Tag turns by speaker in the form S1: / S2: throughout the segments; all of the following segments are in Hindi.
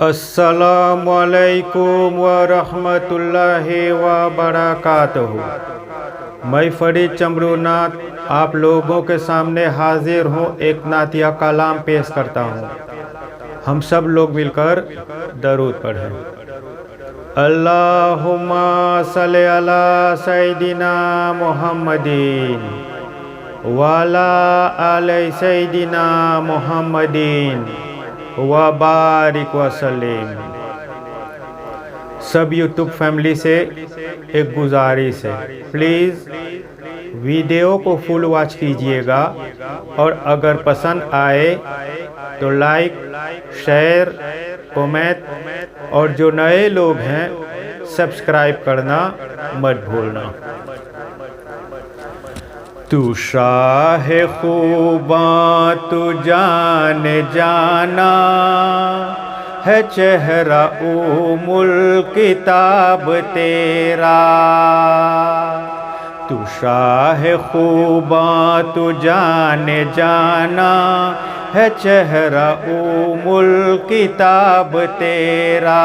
S1: अस्सलामुअलैकुम व रहमतुल्लाहि व बरकातहू। मैं फरीद चमरूनाथ आप लोगों के सामने हाजिर हूँ। एक नातिया कलाम पेश करता हूँ। हम सब लोग मिलकर दरूद पढ़ें। अल्लाहुम्मा सल्ली अला सय्यिदिना मुहम्मदिन वाला आले सय्यिदिना मुहम्मदिन व बारिक वसल्लिम। सब यूट्यूब फैमिली से एक गुजारिश है, प्लीज़ वीडियो को फुल वॉच कीजिएगा और अगर पसंद आए तो लाइक, शेयर, कमेंट और जो नए लोग हैं सब्सक्राइब करना मत भूलना। तू शाह खूबां तू जान जाना है, चेहरा उमुल किताब तेरा। तू शाह खूबां तू जान जाना है, चेहरा उमुल किताब तेरा।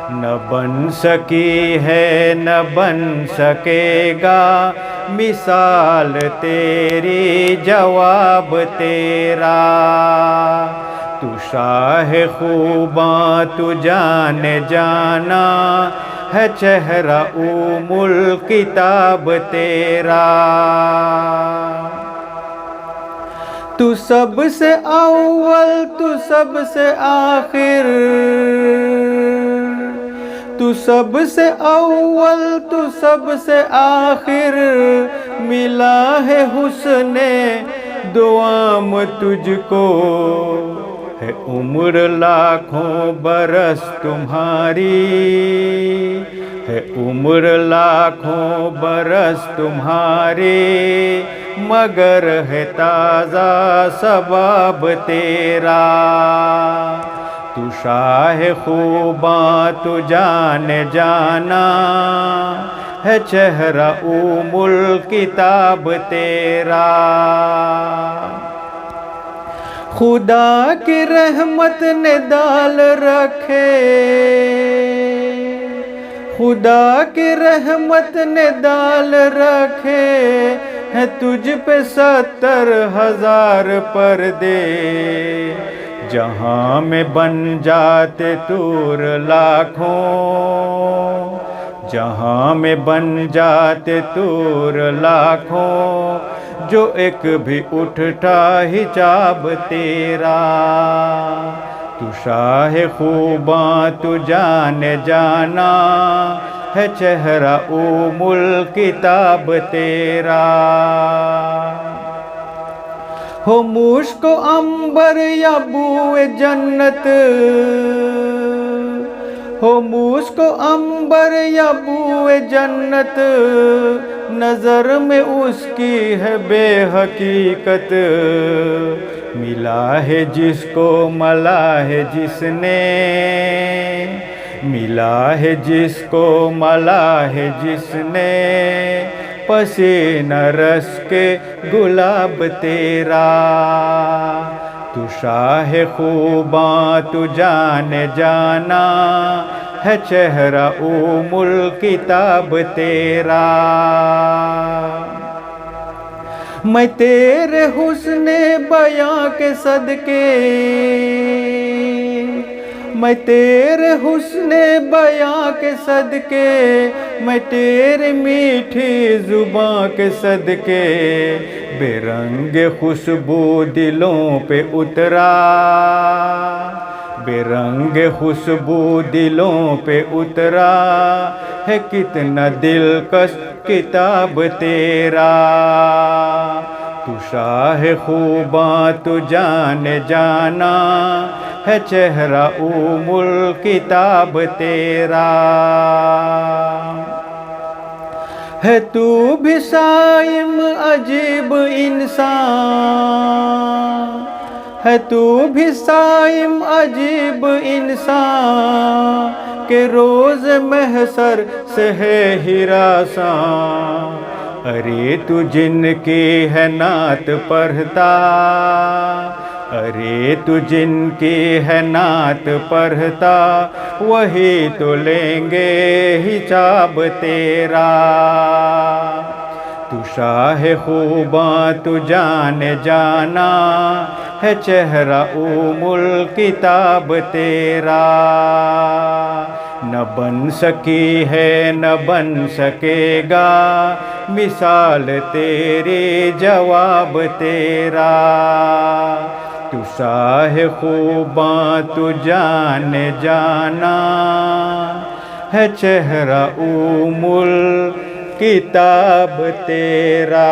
S1: न बन सकी है न बन सकेगा मिसाल तेरी, जवाब तेरा। तू शाह खूबां तू जान जाना है, चेहरा उमुल किताब तेरा। तू सबसे अव्वल तू सबसे आखिर, तू सबसे अव्वल तू सबसे आखिर। मिला है हुस्ने दुआम तुझको, है उम्र लाखों बरस तुम्हारी, है उम्र लाखों बरस तुम्हारे। मगर है ताज़ा सबाब तेरा। तू शाह खूबां तू जान जाना है, चेहरा उमुल किताब तेरा। खुदा की रहमत ने दाल रखे, खुदा की रहमत ने दाल रखे है तुझ पे 70,000 पर्दे। जहाँ में बन जाते तूर लाखों, जहाँ में बन जाते तूर लाखों। जो एक भी उठता हिजाब तेरा। तू शाह खूबां तू जान जाना है, चेहरा उमुल किताब तेरा। हो मुश्क अंबर या बूए जन्नत, हो मुश्क अंबर या बूए जन्नत। नज़र में उसकी है बेहकीकत। मिला है जिसको मला है जिसने, मिला है जिसको मला है जिसने। पसीना रस के गुलाब तेरा। तू शाह खूबां तू जान जाना है, चेहरा उमुल किताब तेरा। मैं तेरे हुस्ने बयां के सदके, मैं तेरे हुस्ने बयां के सदके। मैं तेरे मीठी जुबां के सदके। बेरंग खुशबू दिलों पे उतरा, बेरंग खुशबू दिलों पे उतरा। है कितना दिलकश किताब तेरा। तू शाह खूबां तू जान जाना है, चेहरा उमुल किताब तेरा। है तू भी साइम अजीब इंसान, है तू भी साइम अजीब इंसान। के रोज महसर से है हिरासां। अरे तू जिनकी है नात पढ़ता, अरे तू जिनकी है नात पढ़ता वही तो लेंगे हिसाब तेरा। तू शाह खूबा तू जान जाना है चेहरा उमुल किताब तेरा। न बन सकी है न बन सकेगा मिसाल तेरी जवाब तेरा। तू शाह खूबा तू जान जाना है चेहरा उमुल किताब तेरा।